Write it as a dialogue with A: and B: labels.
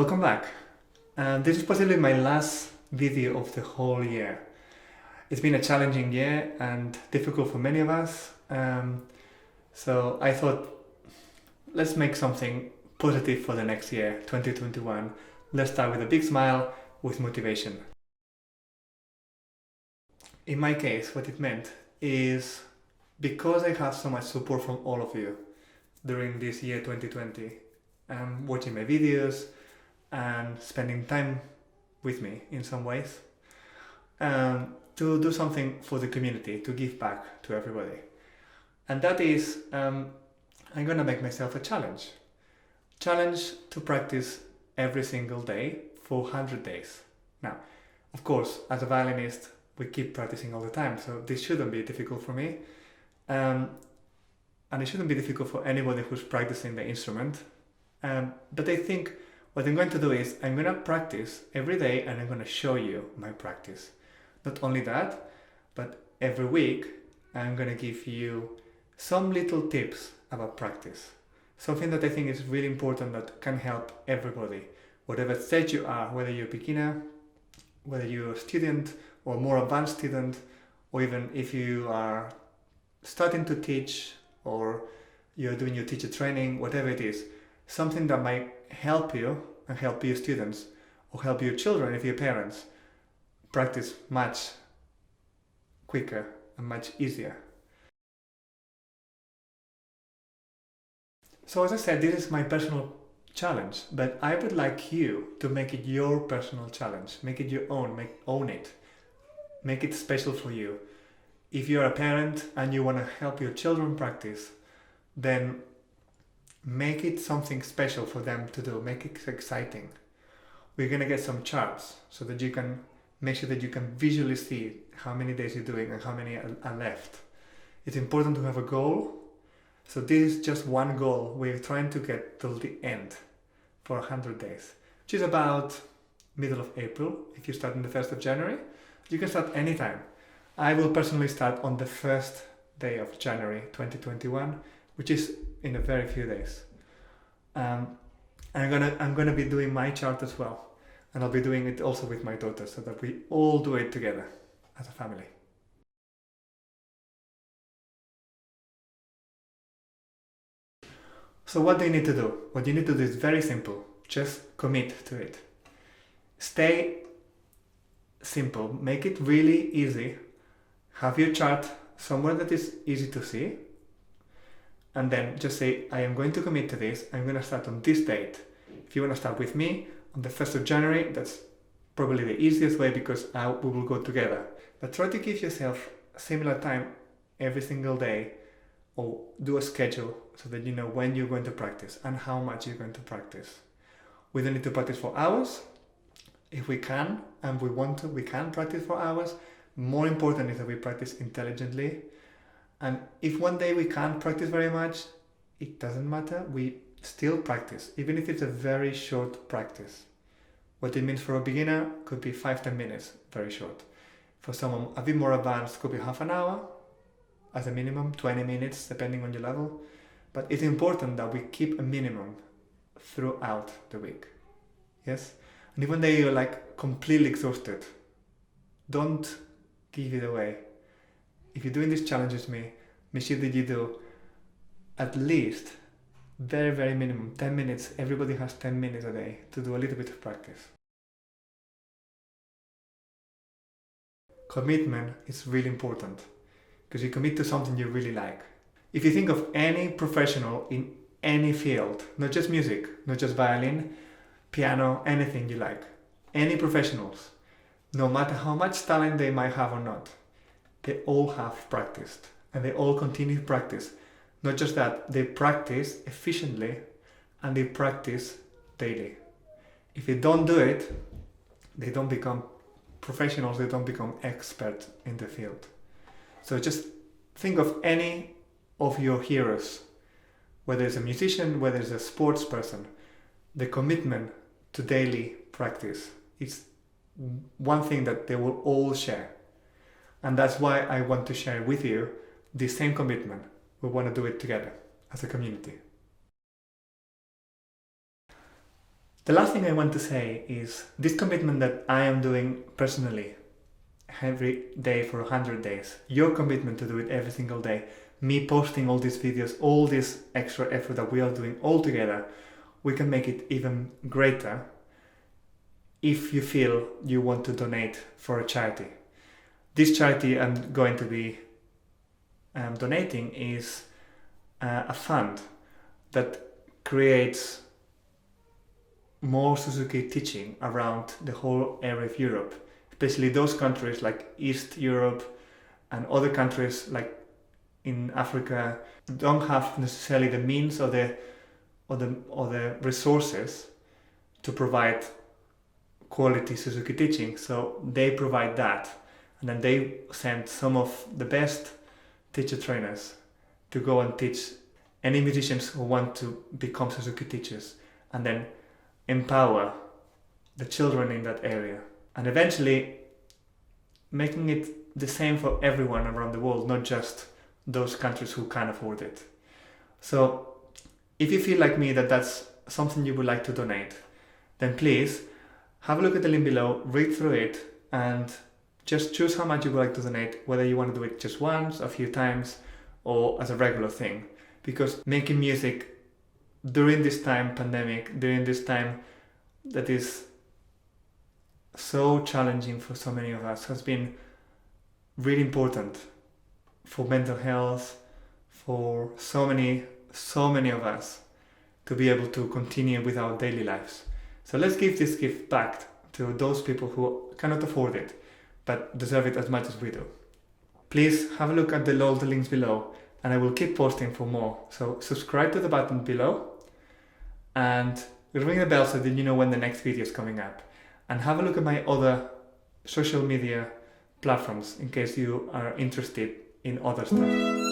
A: Welcome back. This is possibly my last video of the whole year. It's been a challenging year and difficult for many of us. So I thought, let's make something positive for the next year, 2021. Let's start with a big smile, with motivation. In my case, what it meant is because I have so much support from all of you during this year 2020, watching my videos and spending time with me in some ways, to do something for the community, to give back to everybody. And that is, I'm gonna make myself a challenge to practice every single day for 100 days. Now, of course, as a violinist, we keep practicing all the time, so this shouldn't be difficult for me. And it shouldn't be difficult for anybody who's practicing the instrument. But I think what I'm going to do is I'm going to practice every day and I'm going to show you my practice. Not only that, but every week I'm going to give you some little tips about practice. Something that I think is really important that can help everybody, whatever stage you are, whether you're a beginner, whether you're a student or more advanced student, or even if you are starting to teach or you're doing your teacher training, whatever it is, something that might help you and help your students or help your children if you're parents practice much quicker and much easier. So as I said, this is my personal challenge, but I would like you to make it your personal challenge, make it your own, own it, make it special for you. If you're a parent and you want to help your children practice, then make it something special for them to do, make it exciting. We're going to get some charts so that you can make sure that you can visually see how many days you're doing and how many are left. It's important to have a goal. So this is just one goal. We're trying to get till the end for 100 days, which is about middle of April. If you start on the 1st of January, you can start anytime. I will personally start on the first day of January 2021, which is in a very few days. I'm gonna be doing my chart as well, and I'll be doing it also with my daughter, so that we all do it together as a family. So what do you need to do? What you need to do is very simple. Just commit to it. Stay simple. Make it really easy. Have your chart somewhere that is easy to see. And then just say, I am going to commit to this. I'm going to start on this date. If you want to start with me on the 1st of January, that's probably the easiest way because we will go together. But try to give yourself a similar time every single day, or do a schedule so that you know when you're going to practice and how much you're going to practice. We don't need to practice for hours. If we can and we want to, we can practice for hours. More important is that we practice intelligently. And if one day we can't practice very much, it doesn't matter. We still practice, even if it's a very short practice. What it means for a beginner could be 5-10 minutes, very short. For someone a bit more advanced, could be half an hour, as a minimum, 20 minutes, depending on your level. But it's important that we keep a minimum throughout the week. Yes? And if one day you're like completely exhausted, don't give it away. If you're doing this challenge with me, make sure that you do at least very, very minimum 10 minutes. Everybody has 10 minutes a day to do a little bit of practice. Commitment is really important because you commit to something you really like. If you think of any professional in any field, not just music, not just violin, piano, anything you like, any professionals, no matter how much talent they might have or not, they all have practiced and they all continue to practice. Not just that, they practice efficiently and they practice daily. If they don't do it, they don't become professionals, they don't become experts in the field. So just think of any of your heroes, whether it's a musician, whether it's a sports person. The commitment to daily practice is one thing that they will all share. And that's why I want to share with you the same commitment. We want to do it together as a community. The last thing I want to say is this commitment that I am doing personally every day for 100 days, your commitment to do it every single day, me posting all these videos, all this extra effort that we are doing all together, we can make it even greater if you feel you want to donate for a charity. This charity I'm going to be donating is a fund that creates more Suzuki teaching around the whole area of Europe, especially those countries like East Europe and other countries like in Africa don't have necessarily the means or the resources to provide quality Suzuki teaching. So they provide that, and then they send some of the best teacher trainers to go and teach any musicians who want to become Suzuki teachers, and then empower the children in that area, and eventually making it the same for everyone around the world, not just those countries who can afford it. So if you feel like me that that's something you would like to donate, then please have a look at the link below, read through it, and just choose how much you would like to donate, whether you want to do it just once, a few times, or as a regular thing. Because making music during this time, pandemic, during this time that is so challenging for so many of us, has been really important for mental health, for so many of us to be able to continue with our daily lives. So let's give this gift back to those people who cannot afford it, but deserve it as much as we do. Please have a look at all the links below, and I will keep posting for more. So subscribe to the button below and ring the bell so that you know when the next video is coming up. And have a look at my other social media platforms in case you are interested in other stuff.